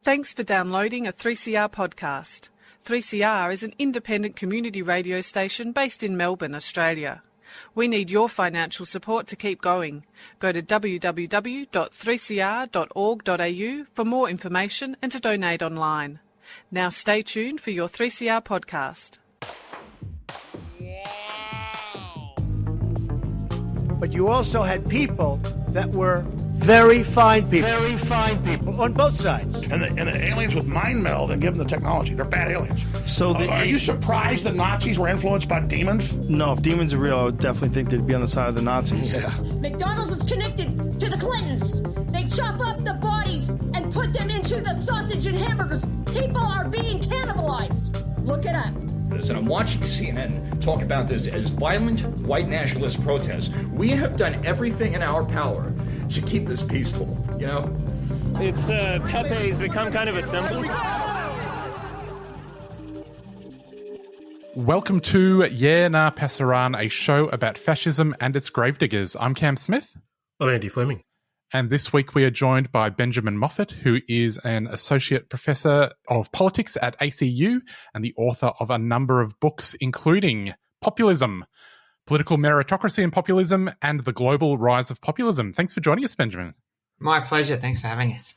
Thanks for downloading a 3CR podcast. 3CR is an independent community radio station based in Melbourne, Australia. We need your financial support to keep going. Go to www.3cr.org.au for more information and to donate online. Now stay tuned for your 3CR podcast. But you also had people that were very fine people. Very fine people on both sides. And the aliens would mind meld and give them the technology. They're bad aliens. So are you surprised the Nazis were influenced by demons? No, if demons are real, I would definitely think they'd be on the side of the Nazis. Yeah. McDonald's is connected to the Clintons. They chop up the bodies and put them into the sausage and hamburgers. People are being cannibalized. Look it up. And I'm watching CNN talk about this as violent white nationalist protests. We have done everything in our power to keep this peaceful, you know? It's Pepe's become kind of a symbol. Welcome to Yeah Nah Pasaran, a show about fascism and its gravediggers. I'm Cam Smith. I'm Andy Fleming. And this week we are joined by Benjamin Moffitt, who is an associate professor of politics at ACU and the author of a number of books, including Populism, Political Meritocracy and Populism, and The Global Rise of Populism. Thanks for joining us, Benjamin. My pleasure. Thanks for having us.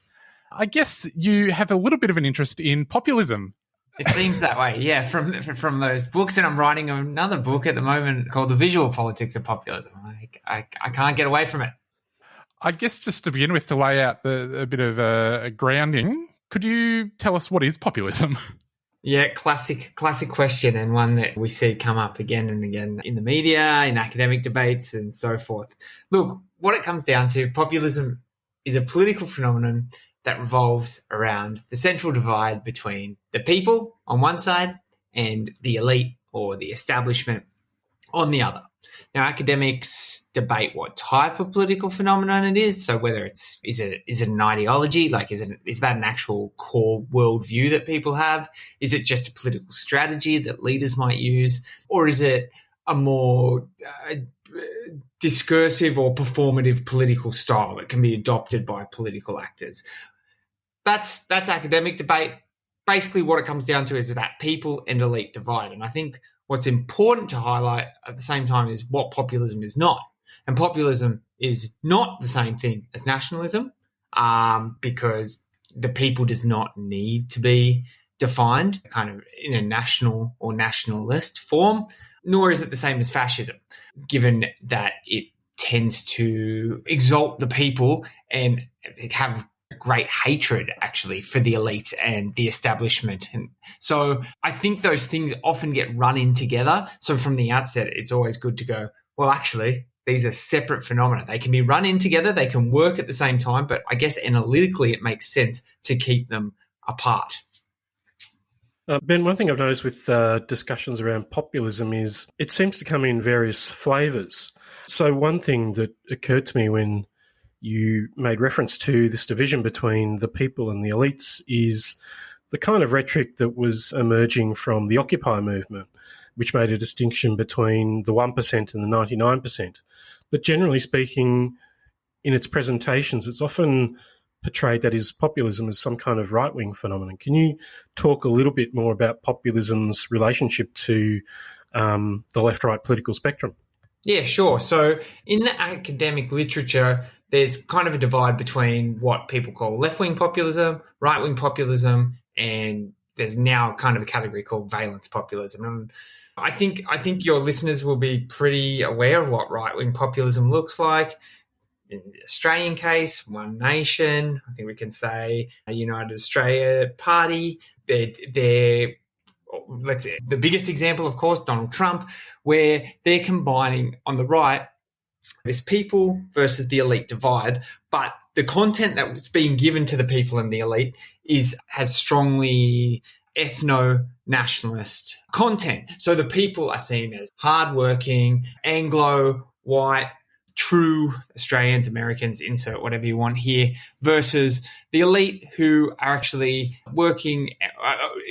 I guess you have a little bit of an interest in populism. It seems that way, yeah, from those books. And I'm writing another book at the moment called The Visual Politics of Populism. I can't get away from it. I guess just to begin with, to lay out a bit of a grounding, could you tell us what is populism? Yeah, classic question, and one that we see come up again and again in the media, in academic debates and so forth. Look, what it comes down to, populism is a political phenomenon that revolves around the central divide between the people on one side and the elite or the establishment on the other. Now, academics debate what type of political phenomenon it is. So whether is it an ideology, like is that an actual core worldview that people have? Is it just a political strategy that leaders might use? Or is it a more discursive or performative political style that can be adopted by political actors? That's academic debate. Basically what it comes down to is that people and elite divide. And I think what's important to highlight at the same time is what populism is not. And populism is not the same thing as nationalism, because the people does not need to be defined kind of in a national or nationalist form, nor is it the same as fascism, given that it tends to exalt the people and have great hatred actually for the elite and the establishment. And so I think those things often get run in together. So from the outset, it's always good to go, well, actually, these are separate phenomena. They can be run in together. They can work at the same time. But I guess analytically, it makes sense to keep them apart. Ben, one thing I've noticed with discussions around populism is it seems to come in various flavours. So one thing that occurred to me when you made reference to this division between the people and the elites is the kind of rhetoric that was emerging from the Occupy movement, which made a distinction between the 1% and the 99%. But generally speaking, in its presentations, it's often portrayed that is populism as some kind of right-wing phenomenon. Can you talk a little bit more about populism's relationship to the left-right political spectrum? Yeah, sure. So in the academic literature, there's kind of a divide between what people call left-wing populism, right-wing populism, and there's now kind of a category called valence populism. And I think your listeners will be pretty aware of what right-wing populism looks like. In the Australian case, One Nation, I think we can say a United Australia Party. They're let's say the biggest example, of course, Donald Trump, where they're combining on the right this people versus the elite divide, but the content that's being given to the people and the elite has strongly ethno-nationalist content. So the people are seen as hardworking, Anglo, white, true Australians, Americans, insert whatever you want here, versus the elite who are actually working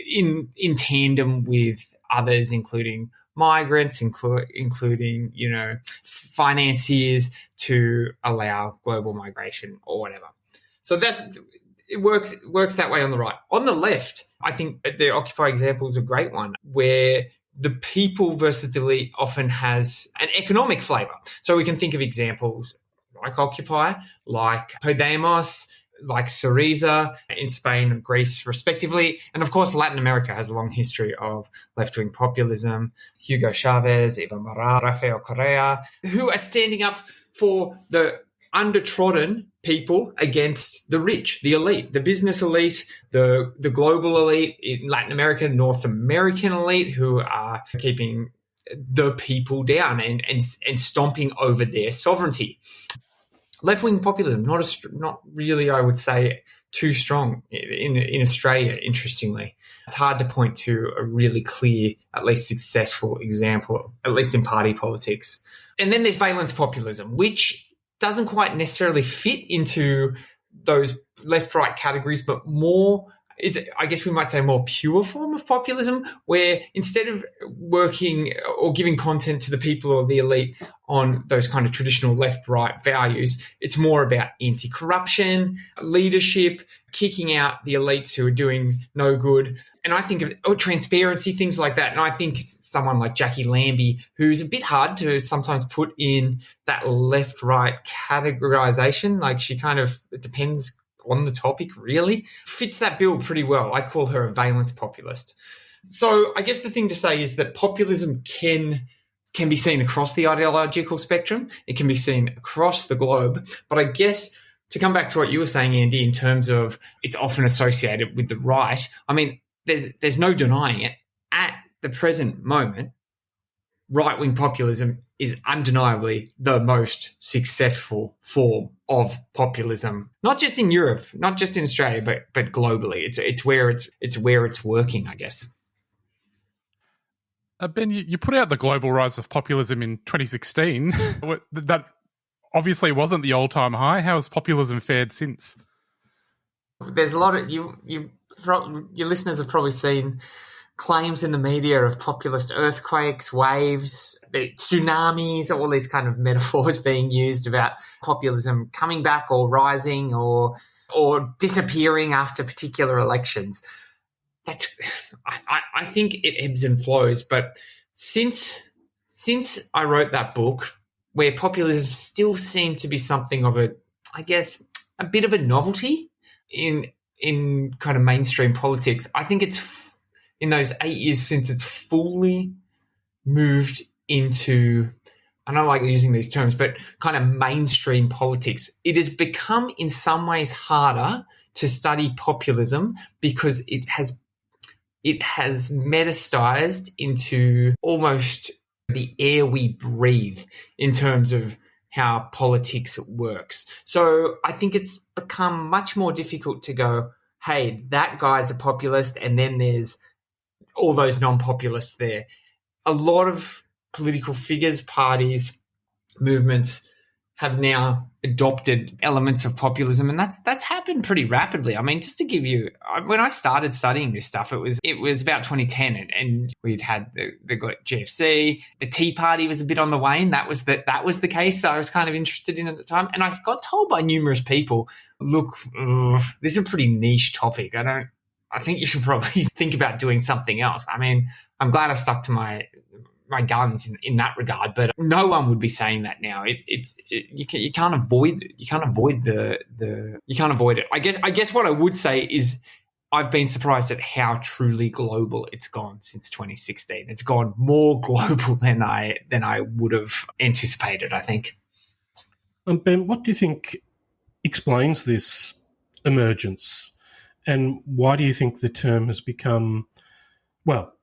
in tandem with others, including migrants, including financiers to allow global migration or whatever. So it works that way on the right. On the left, I think the Occupy example is a great one, where the people versus the elite often has an economic flavour. So we can think of examples like Occupy, like Podemos, like Syriza in Spain and Greece, respectively. And of course, Latin America has a long history of left-wing populism. Hugo Chavez, Evo Morales, Rafael Correa, who are standing up for the undertrodden people against the rich, the elite, the business elite, the global elite in Latin America, North American elite, who are keeping the people down and stomping over their sovereignty. Left-wing populism, not really, I would say, too strong in Australia, interestingly. It's hard to point to a really clear, at least successful example, at least in party politics. And then there's valence populism, which doesn't quite necessarily fit into those left-right categories, but more is, I guess we might say, a more pure form of populism, where instead of working or giving content to the people or the elite on those kind of traditional left-right values, it's more about anti-corruption, leadership, kicking out the elites who are doing no good. And I think of transparency, things like that. And I think someone like Jackie Lambie, who's a bit hard to sometimes put in that left-right categorization, like she kind of, it depends on the topic, really, fits that bill pretty well. I call her a valence populist. So I guess the thing to say is that populism can be seen across the ideological spectrum. It can be seen across the globe. But I guess to come back to what you were saying, Andy, in terms of it's often associated with the right, I mean, there's no denying it. At the present moment, right-wing populism is undeniably the most successful form of populism, not just in Europe, not just in Australia, but globally. It's where it's working, I guess. Ben, you put out the global rise of populism in 2016. That obviously wasn't the all-time high. How has populism fared since? There's a lot of your listeners have probably seen claims in the media of populist earthquakes, waves, tsunamis, all these kind of metaphors being used about populism coming back or rising or disappearing after particular elections. I think it ebbs and flows, but since I wrote that book, where populism still seemed to be something of a bit of a novelty in kind of mainstream politics, I think it's in those 8 years since it's fully moved into, I don't like using these terms, but kind of mainstream politics. It has become in some ways harder to study populism because it has metastasized into almost the air we breathe in terms of how politics works. So I think it's become much more difficult to go, hey, that guy's a populist, and then there's all those non-populists there. A lot of political figures, parties, movements have now adopted elements of populism, and that's happened pretty rapidly. I mean, just to give you, when I started studying this stuff, it was about 2010, and we'd had the GFC, the Tea Party was a bit on the wane. That was the case I was kind of interested in at the time, and I got told by numerous people, look, this is a pretty niche topic. I think you should probably think about doing something else. I mean, I'm glad I stuck to my guns in that regard, but no one would be saying that now. You can't avoid it. I guess what I would say is I've been surprised at how truly global it's gone since 2016. It's gone more global than I would have anticipated, I think. Ben, what do you think explains this emergence? And why do you think the term has become, well,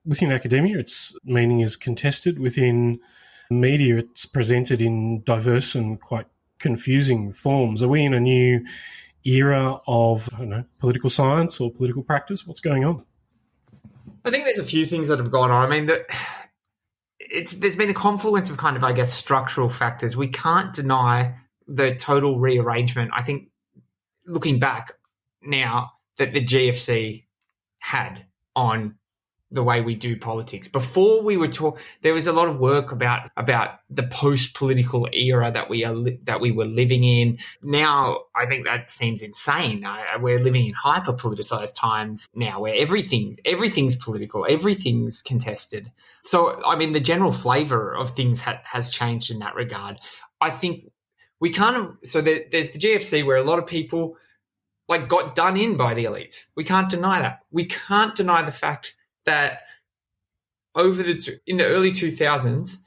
within academia, its meaning is contested. Within media, it's presented in diverse and quite confusing forms. Are we in a new era of, political science or political practice? What's going on? I think there's a few things that have gone on. I mean, there's been a confluence of kind of, I guess, structural factors. We can't deny the total rearrangement. I think looking back now that the GFC had on the way we do politics. Before we were there was a lot of work about the post-political era that we were living in. Now, I think that seems insane. We're living in hyper-politicized times now, where everything's political, everything's contested. So, I mean, the general flavor of things has changed in that regard. I think we there's the GFC, where a lot of people got done in by the elites. We can't deny that. We can't deny the fact that in the early 2000s,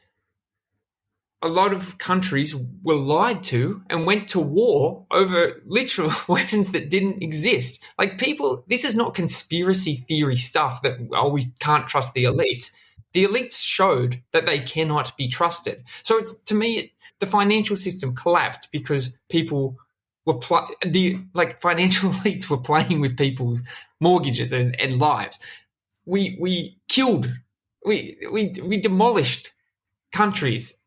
a lot of countries were lied to and went to war over literal weapons that didn't exist. This is not conspiracy theory stuff that, we can't trust the elites. The elites showed that they cannot be trusted. So to me, the financial system collapsed because people were financial elites were playing with people's mortgages and lives. We killed, we demolished countries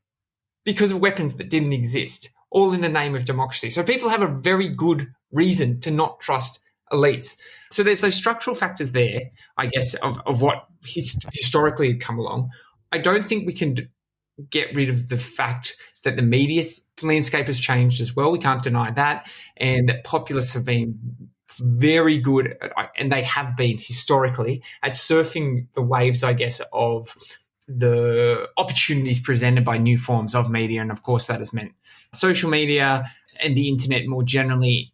because of weapons that didn't exist, all in the name of democracy. So people have a very good reason to not trust elites. So there's those structural factors there, I guess, of what historically had come along. I don't think we can get rid of the fact that the media landscape has changed as well. We can't deny that. And that populists have been very good, and they have been historically, at surfing the waves, I guess, of the opportunities presented by new forms of media. And of course, that has meant social media and the internet more generally.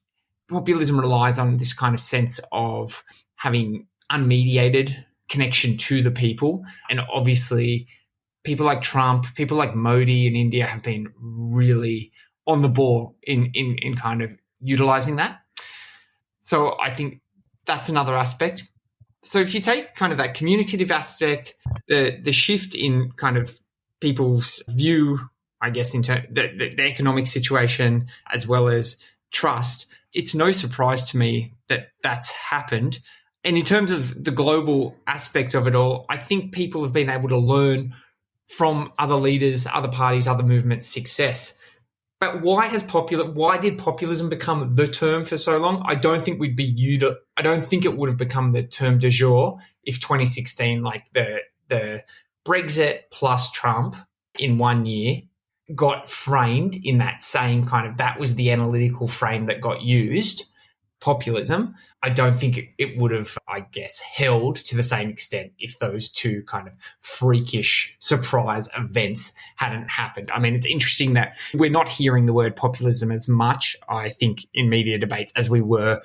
Populism relies on this kind of sense of having unmediated connection to the people. And obviously, people like Trump, people like Modi in India have been really on the ball in kind of utilizing that. So I think that's another aspect. So if you take kind of that communicative aspect, the shift in kind of people's view, I guess, into the economic situation as well as trust, it's no surprise to me that that's happened. And in terms of the global aspect of it all, I think people have been able to learn from other leaders, other parties, other movements' success. But why did populism become the term for so long? I don't think it would have become the term du jour if 2016, the Brexit plus Trump in 1 year, got framed in that same that was the analytical frame that got used, populism. I don't think it would have, I guess, held to the same extent if those two kind of freakish surprise events hadn't happened. I mean, it's interesting that we're not hearing the word populism as much, I think, in media debates as we were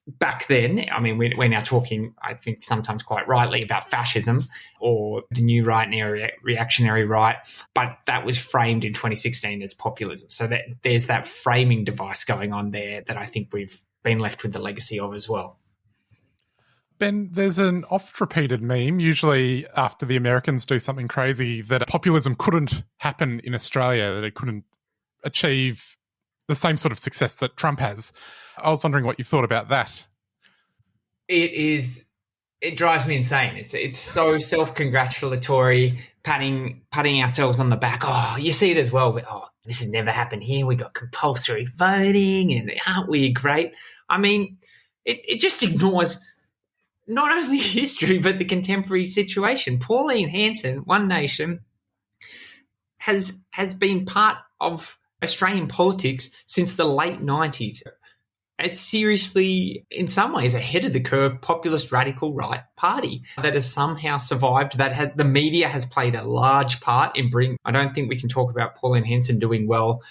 back then. I mean, we're now talking, I think, sometimes quite rightly about fascism or the new right and reactionary right, but that was framed in 2016 as populism. So that there's that framing device going on there that I think we've been left with the legacy of as well. Ben, there's an oft-repeated meme, usually after the Americans do something crazy, that populism couldn't happen in Australia, that it couldn't achieve the same sort of success that Trump has. I was wondering what you thought about that. It drives me insane. It's so self-congratulatory, patting ourselves on the back. Oh, you see it as well. This has never happened here. We got compulsory voting, and aren't we great? I mean, it just ignores not only history but the contemporary situation. Pauline Hanson, One Nation, has been part of Australian politics since the late 90s. It's seriously, in some ways, ahead of the curve populist radical right party that has somehow survived, the media has played a large part in bringing. I don't think we can talk about Pauline Hanson doing well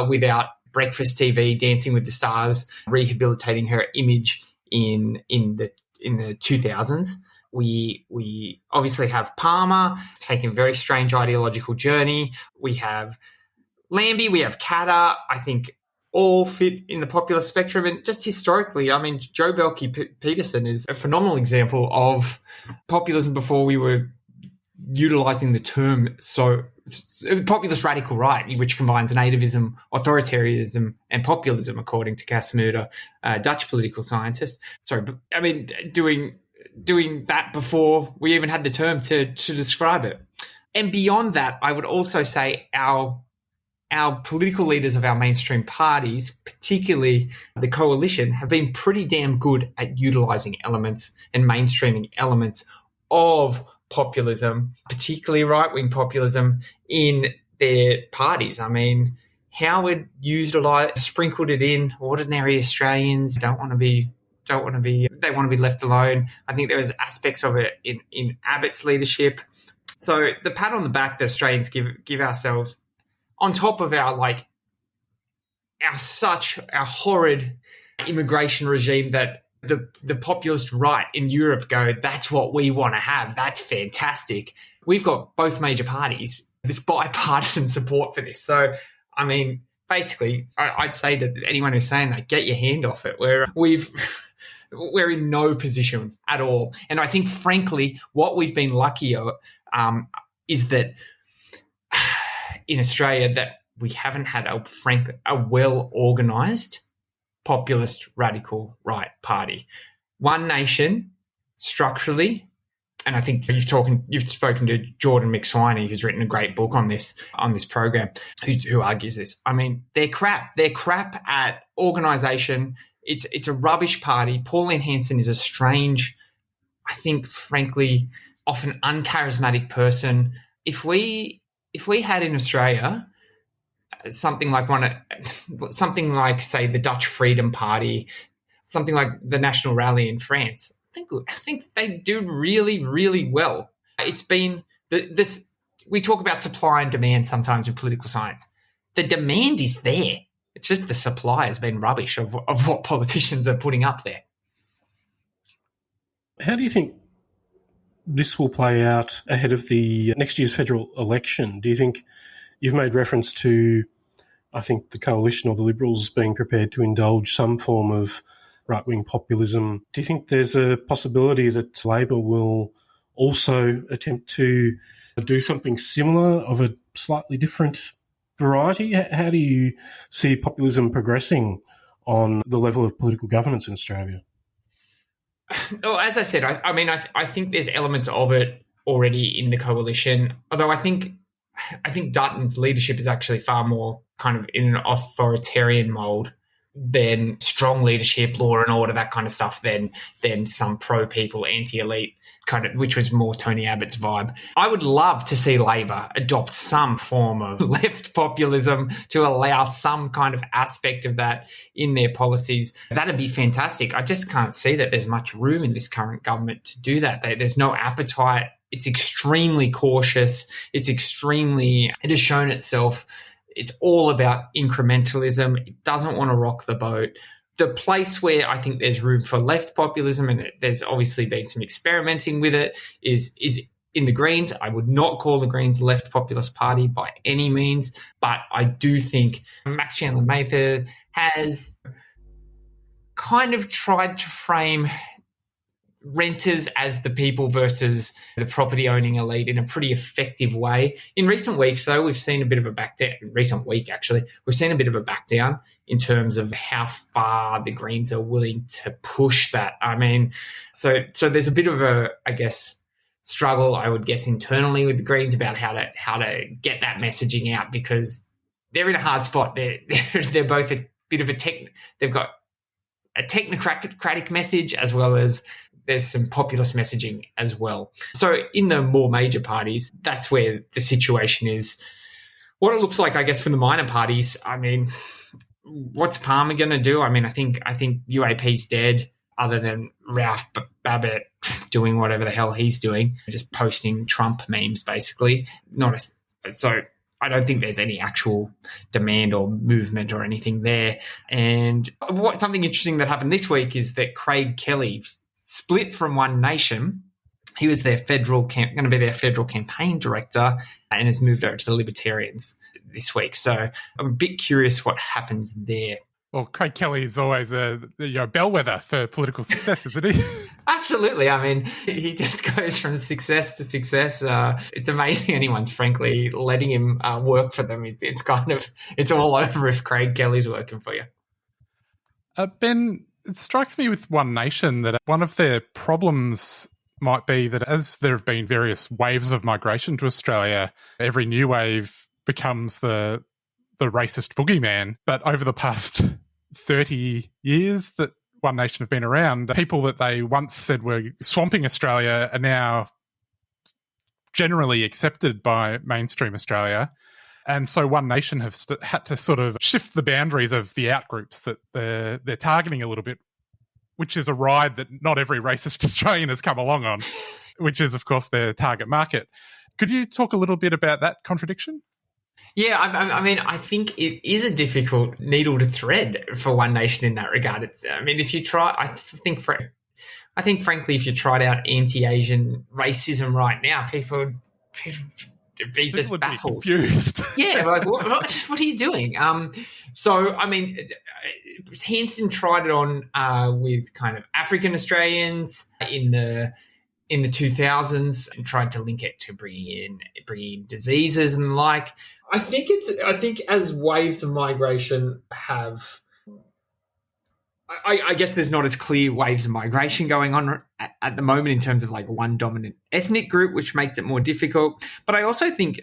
without Breakfast TV, Dancing with the Stars, rehabilitating her image in the 2000s. We obviously have Palmer taking a very strange ideological journey. We have Lambie, we have Katter, I think all fit in the popular spectrum. And just historically, I mean, Joe Belkey-Peterson is a phenomenal example of populism before we were utilising the term. So populist radical right, which combines nativism, authoritarianism and populism, according to Cas Mudde, a Dutch political scientist. Sorry, but I mean, doing that before we even had the term to describe it. And beyond that, I would also say our political leaders of our mainstream parties, particularly the coalition, have been pretty damn good at utilising elements and mainstreaming elements of populism, particularly right-wing populism, in their parties. I mean, Howard sprinkled it in. Ordinary Australians they want to be left alone. I think there was aspects of it in Abbott's leadership. So the pat on the back that Australians give ourselves, on top of our horrid immigration regime that the populist right in Europe go, that's what we want to have. That's fantastic. We've got both major parties, this bipartisan support for this. So, I mean, basically, I'd say to anyone who's saying that, get your hand off it. We're in no position at all. And I think, frankly, what we've been lucky is that in Australia that we haven't had a well-organised populist radical right party. One nation, structurally, and I think you've spoken to Jordan McSwiney, who's written a great book on this program, who argues this. I mean, they're crap. They're crap at organisation. It's a rubbish party. Pauline Hanson is a strange, I think, frankly, often uncharismatic person. If we had in Australia something like say the Dutch Freedom Party, something like the National Rally in France, I think they do really, really well. It's been this. We talk about supply and demand sometimes in political science. The demand is there. It's just the supply has been rubbish of what politicians are putting up there. How do you think this will play out ahead of the next year's federal election? Do you think you've made reference to, I think, the Coalition or the Liberals being prepared to indulge some form of right-wing populism? Do you think there's a possibility that Labor will also attempt to do something similar of a slightly different variety? How do you see populism progressing on the level of political governance in Australia? Oh, as I said, I think there's elements of it already in the coalition, although I think Dutton's leadership is actually far more kind of in an authoritarian mold than strong leadership, law and order, that kind of stuff, than some pro-people, anti-elite kind of, which was more Tony Abbott's vibe. I would love to see Labor adopt some form of left populism to allow some kind of aspect of that in their policies. That'd be fantastic. I just can't see that there's much room in this current government to do that. There's no appetite. It's extremely cautious. It has shown itself. It's all about incrementalism. It doesn't want to rock the boat. The place where I think there's room for left populism, and there's obviously been some experimenting with it, is in the Greens. I would not call the Greens a left populist party by any means, but I do think Max Chandler Mather has kind of tried to frame renters as the people versus the property owning elite in a pretty effective way. In recent weeks, though, we've seen a bit of a back down. We've seen a bit of a back down in terms of how far the Greens are willing to push that. I mean, so there's a bit of a, I guess, struggle, I would guess, internally with the Greens about how to get that messaging out, because they're in a hard spot. They're both a bit of they've got a technocratic message as well as there's some populist messaging as well. So in the more major parties, that's where the situation is. What it looks like, I guess, for the minor parties, I mean, what's Palmer going to do? I mean, I think UAP's dead, other than Ralph Babbitt doing whatever the hell he's doing, just posting Trump memes, basically. So I don't think there's any actual demand or movement or anything there. And something interesting that happened this week is that Craig Kelly split from One Nation. He was going to be their federal campaign director, and has moved over to the Libertarians this week. So I'm a bit curious what happens there. Well, Craig Kelly is always a bellwether for political success, isn't he? Absolutely. I mean, he just goes from success to success. It's amazing anyone's, frankly, letting him work for them. It's all over if Craig Kelly's working for you. Ben, it strikes me with One Nation that one of their problems might be that as there have been various waves of migration to Australia, every new wave becomes the racist boogeyman. But over the past 30 years that One Nation have been around, people that they once said were swamping Australia are now generally accepted by mainstream Australia. And so One Nation have had to sort of shift the boundaries of the outgroups that they're targeting a little bit, which is a ride that not every racist Australian has come along on, which is, of course, their target market. Could you talk a little bit about that contradiction? Yeah, I mean, I think it is a difficult needle to thread for One Nation in that regard. If you try, I think, frankly, if you tried out anti-Asian racism right now, people would be just baffled. Be confused. Yeah, like what are you doing? Hanson tried it on with kind of African Australians in the 2000s and tried to link it to bringing in diseases and the like. I think as waves of migration have, I guess there's not as clear waves of migration going on at the moment in terms of like one dominant ethnic group, which makes it more difficult. But I also think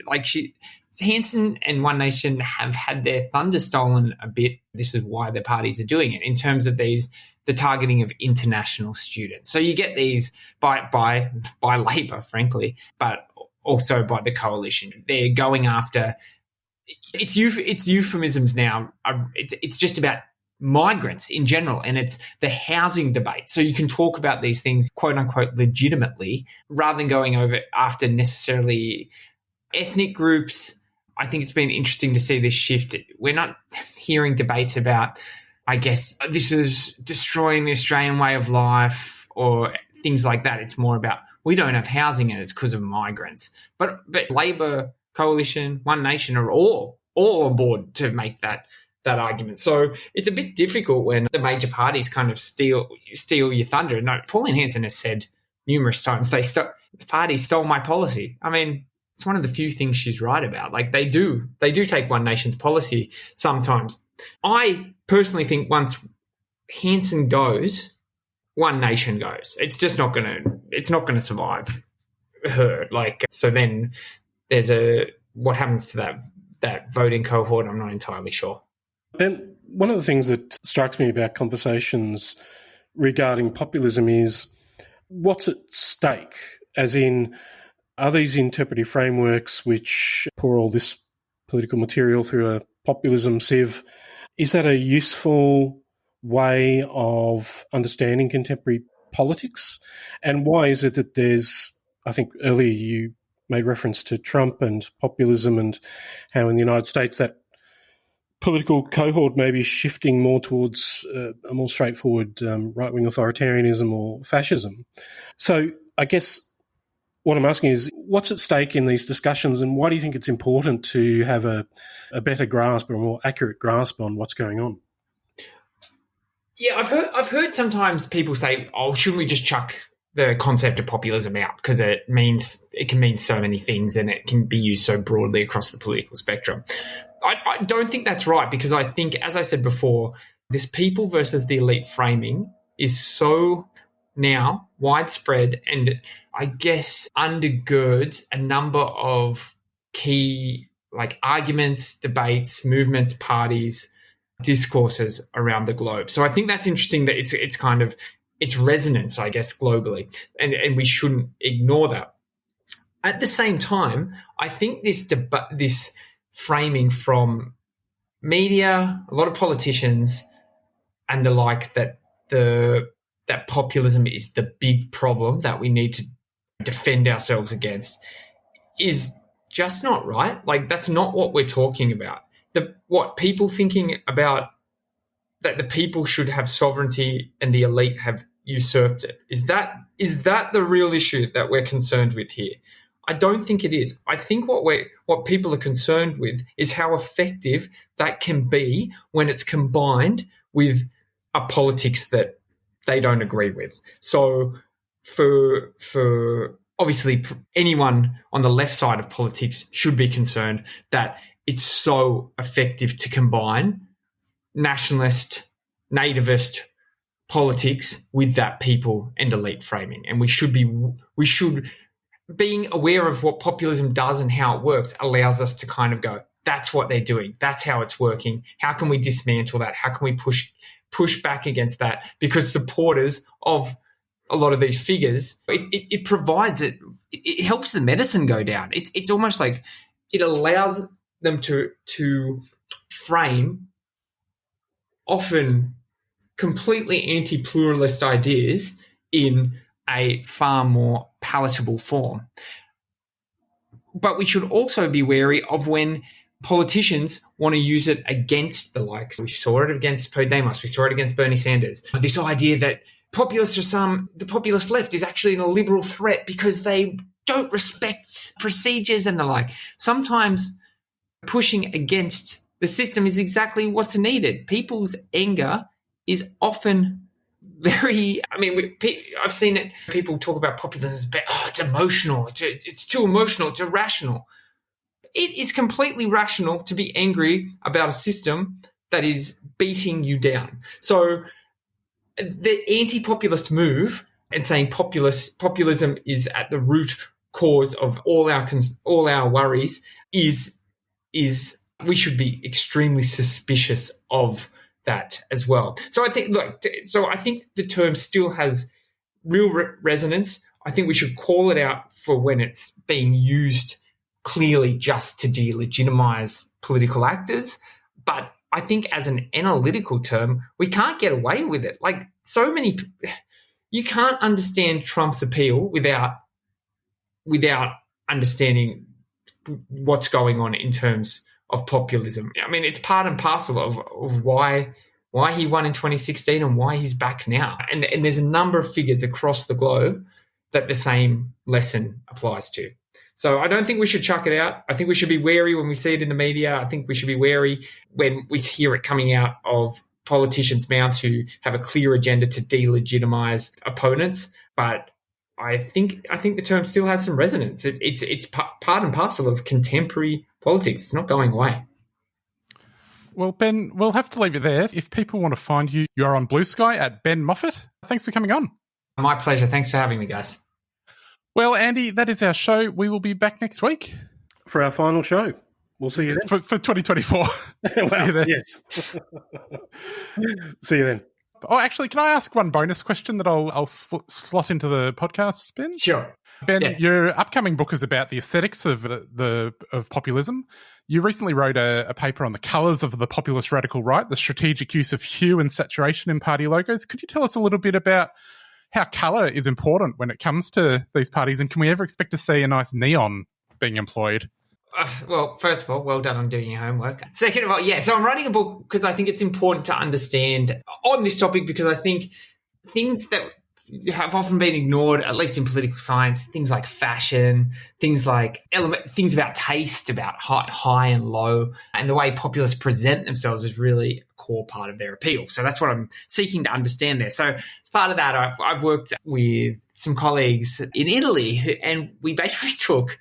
Hanson and One Nation have had their thunder stolen a bit. This is why the parties are doing it in terms of the targeting of international students. So you get these by Labor, frankly, but also by the coalition. They're going after it's euphemisms now. It's just about migrants in general, and it's the housing debate. So you can talk about these things, quote unquote, legitimately, rather than going over after necessarily ethnic groups. I think it's been interesting to see this shift. We're not hearing debates about, I guess, this is destroying the Australian way of life or things like that. It's more about we don't have housing and it's because of migrants. But Labor, Coalition, One Nation are all on board to make that argument. So it's a bit difficult when the major parties kind of steal your thunder. No, Pauline Hanson has said numerous times the parties stole my policy. I mean, it's one of the few things she's right about. Like they do take One Nation's policy sometimes. I personally think once Hanson goes, One Nation goes. It's just not gonna survive her. So then there's what happens to that voting cohort, I'm not entirely sure. Ben, one of the things that strikes me about conversations regarding populism is what's at stake, as in, are these interpretive frameworks which pour all this political material through a populism sieve, is that a useful way of understanding contemporary politics? And why is it that there's, I think earlier you made reference to Trump and populism and how in the United States that political cohort may be shifting more towards a more straightforward right-wing authoritarianism or fascism. So I guess what I'm asking is, what's at stake in these discussions, and why do you think it's important to have a better grasp or a more accurate grasp on what's going on? Yeah, I've heard sometimes people say, "Oh, shouldn't we just chuck the concept of populism out because it can mean so many things and it can be used so broadly across the political spectrum." I don't think that's right, because I think, as I said before, this people versus the elite framing is so now widespread, and I guess undergirds a number of key arguments, debates, movements, parties, discourses around the globe. So I think that's interesting that it's kind of its resonance, I guess, globally, and we shouldn't ignore that. At the same time, I think this framing from media, a lot of politicians, and the like, that populism is the big problem that we need to defend ourselves against, is just not right. That's not what we're talking about. What people thinking about that the people should have sovereignty and the elite have usurped it. Is that the real issue that we're concerned with here? I don't think it is. I think what people are concerned with is how effective that can be when it's combined with a politics that they don't agree with. So for obviously anyone on the left side of politics should be concerned that it's so effective to combine nationalist, nativist politics with that people and elite framing. And we should being aware of what populism does and how it works allows us to kind of go, that's what they're doing. That's how it's working. How can we dismantle that? How can we push push back against that because supporters of a lot of these figures, it provides it helps the medicine go down. It's almost like it allows them to frame often completely anti-pluralist ideas in a far more palatable form. But we should also be wary of when politicians want to use it against the likes. We saw it against Podemos. We saw it against Bernie Sanders. This idea that the populist left is actually a liberal threat because they don't respect procedures and the like. Sometimes pushing against the system is exactly what's needed. People's anger is often I've seen it. People talk about populism as it's emotional. It's too emotional. It's irrational. It is completely rational to be angry about a system that is beating you down. So the anti-populist move and saying populism is at the root cause of all our worries is we should be extremely suspicious of that as well. So I think the term still has real resonance. I think we should call it out for when it's being used clearly just to delegitimize political actors. But I think as an analytical term, we can't get away with it. Like you can't understand Trump's appeal without understanding what's going on in terms of populism. I mean, it's part and parcel of why he won in 2016 and why he's back now. And there's a number of figures across the globe that the same lesson applies to. So I don't think we should chuck it out. I think we should be wary when we see it in the media. I think we should be wary when we hear it coming out of politicians' mouths who have a clear agenda to delegitimize opponents. But I think the term still has some resonance. It's part and parcel of contemporary politics. It's not going away. Well, Ben, we'll have to leave it there. If people want to find you, you're on Blue Sky at Ben Moffitt. Thanks for coming on. My pleasure. Thanks for having me, guys. Well, Andy, that is our show. We will be back next week. For our final show. We'll see you then. For 2024. Well, yes. See you then. Oh, actually, can I ask one bonus question that I'll slot into the podcast, Ben? Sure. Ben, your upcoming book is about the aesthetics of populism. You recently wrote a paper on the colours of the populist radical right, the strategic use of hue and saturation in party logos. Could you tell us a little bit about how colour is important when it comes to these parties, and can we ever expect to see a nice neon being employed? Well, first of all, well done on doing your homework. Second of all, so I'm writing a book because I think it's important to understand on this topic, because I think things that have often been ignored, at least in political science, things like fashion, things like things about taste, about high and low, and the way populists present themselves is really a core part of their appeal. So that's what I'm seeking to understand there. So as part of that, I've worked with some colleagues in Italy, and we basically took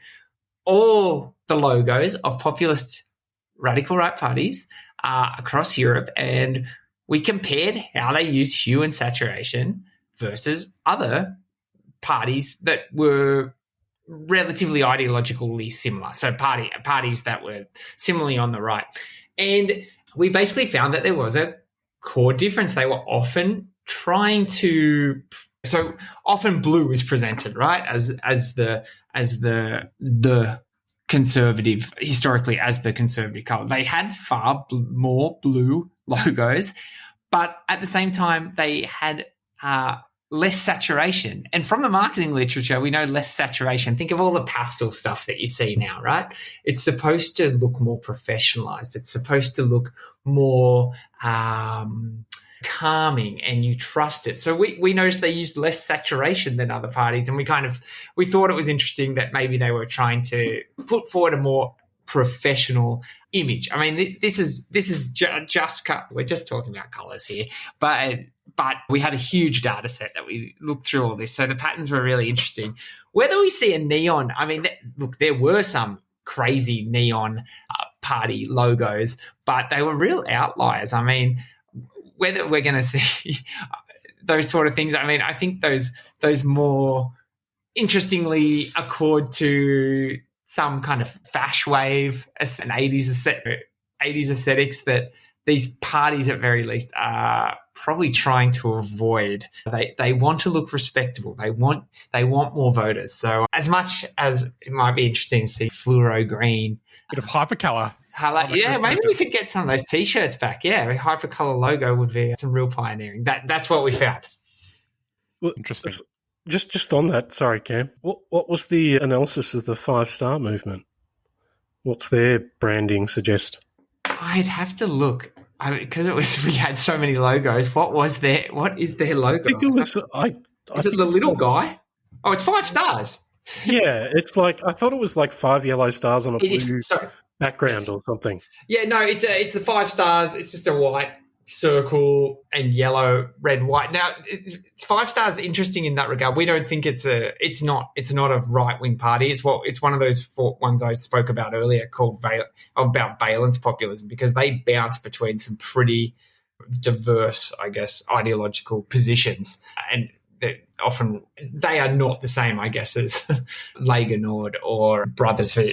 all the logos of populist radical right parties across Europe, and we compared how they used hue and saturation versus other parties that were relatively ideologically similar. So parties that were similarly on the right. And we basically found that there was a core difference. They were often trying to... So often blue is presented, right, as the conservative, historically as the conservative colour. They had far more blue logos, but at the same time they had less saturation. And from the marketing literature, we know less saturation. Think of all the pastel stuff that you see now, right? It's supposed to look more professionalized. It's supposed to look more calming, and you trust it. So we noticed they used less saturation than other parties, and we thought it was interesting that maybe they were trying to put forward a more professional image. I mean, this is just we're just talking about colors here, but we had a huge data set that we looked through all this, so the patterns were really interesting. Whether we see a neon, I mean, look, there were some crazy neon party logos, but they were real outliers. I mean, whether we're going to see those sort of things, I mean, I think those more interestingly accord to some kind of fash wave and 80s aesthetics that these parties at very least are probably trying to avoid. They want to look respectable. They want more voters. So as much as it might be interesting to see fluoro green, bit of hypercolour. Yeah, maybe we could get some of those T-shirts back. Yeah, a hypercolour logo would be some real pioneering. That's what we found. Well, interesting. Just on that, sorry, Cam. What was the analysis of the 5-star movement? What's their branding suggest? I'd have to look because we had so many logos. What is their logo? I think it was. Is it the little guy? Oh, it's 5 stars. Yeah, it's like I thought it was like 5 yellow stars on a blue background or something. Yeah, no, it's the 5 stars. It's just a white circle and yellow, red, white. Now, 5 stars is interesting in that regard. We don't think it's not a right wing party. It's one of those ones I spoke about earlier called about valence populism, because they bounce between some pretty diverse, I guess, ideological positions, and they are not the same, I guess, as Lega Nord or Brothers for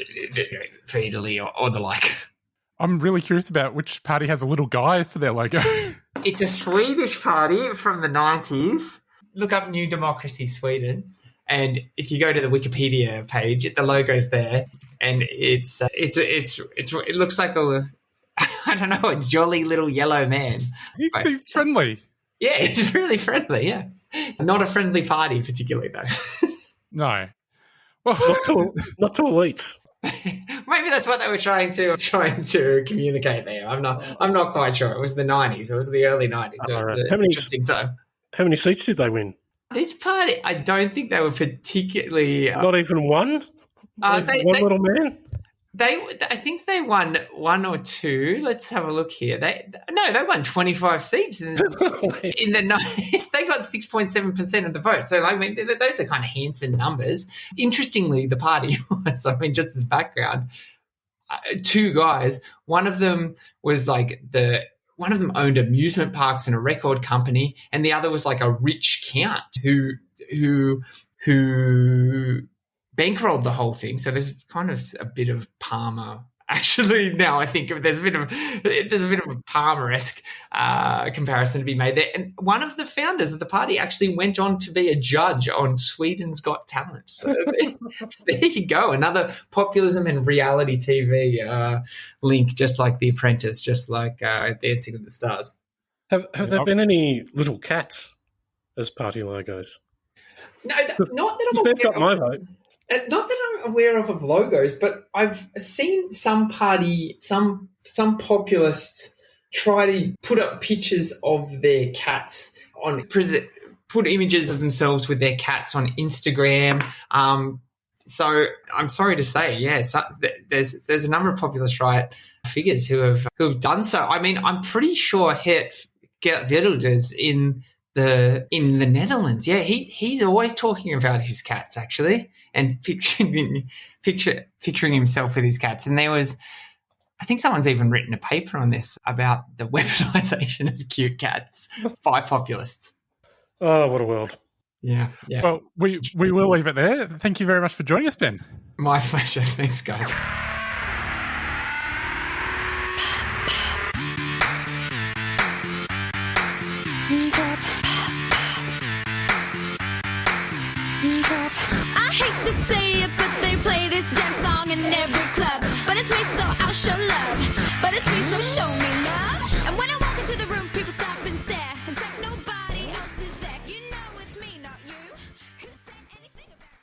Italy or the like. I'm really curious about which party has a little guy for their logo. It's a Swedish party from the 90s. Look up New Democracy Sweden, and if you go to the Wikipedia page, the logo's there, and it looks like a jolly little yellow man. He's friendly. Yeah, it's really friendly. Yeah, not a friendly party particularly though. No, well, not to elites. Maybe that's what they were trying to communicate there. I'm not quite sure. It was the 90s. It was the early 90s. It was an interesting time. How many seats did they win? This party, I don't think they were particularly. Not even one. One little man. I think they won 1 or 2. Let's have a look here. They won 25 seats in the 90s. They got 6.7% of the vote. So those are kind of handsome numbers. Interestingly, the party was, just as background, 2 guys. One of them was one of them owned amusement parks and a record company, and the other was like a rich count who bankrolled the whole thing. So there's kind of a bit of Palmer. Actually, now I think there's a bit of a Palmer-esque comparison to be made there. And one of the founders of the party actually went on to be a judge on Sweden's Got Talent. So there you go, another populism and reality TV link, just like The Apprentice, just like Dancing with the Stars. Have there been any little cats as party logos? No, not that I'm aware they've got my vote. Not that I'm aware of logos, but I've seen some populists try to put up pictures of their cats put images of themselves with their cats on Instagram. So I'm sorry to say, there's a number of populist right figures who have done so. I mean, I'm pretty sure Geert Wilders in the Netherlands, he's always talking about his cats actually, and picturing himself with his cats. And there was, I think someone's even written a paper on this about the weaponization of cute cats by populists. Oh, what a world. Yeah. Well, we will leave it there. Thank you very much for joining us, Ben. My pleasure. Thanks, guys. I hate to say it, but they play this damn song in every club. But it's me, so I'll show love. But it's me, so show me love. And when I walk into the room, people stop and stare. It's like nobody else is there. You know it's me, not you. Who said anything about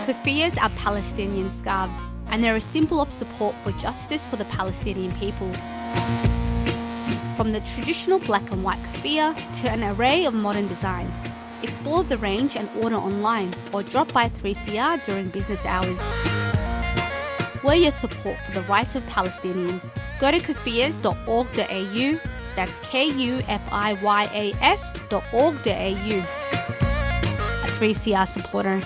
you? Keffiyehs are Palestinian scarves, and they're a symbol of support for justice for the Palestinian people. From the traditional black and white keffiyeh to an array of modern designs, explore the range and order online or drop by 3CR during business hours. Wear your support for the rights of Palestinians. Go to keffiyehs.org.au, that's KUFIYAS.org.au. A 3CR supporter.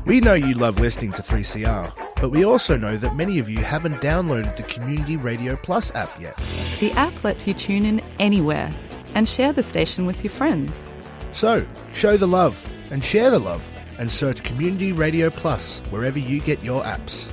We know you love listening to 3CR, but we also know that many of you haven't downloaded the Community Radio Plus app yet. The app lets you tune in anywhere and share the station with your friends. So, show the love and share the love and search Community Radio Plus wherever you get your apps.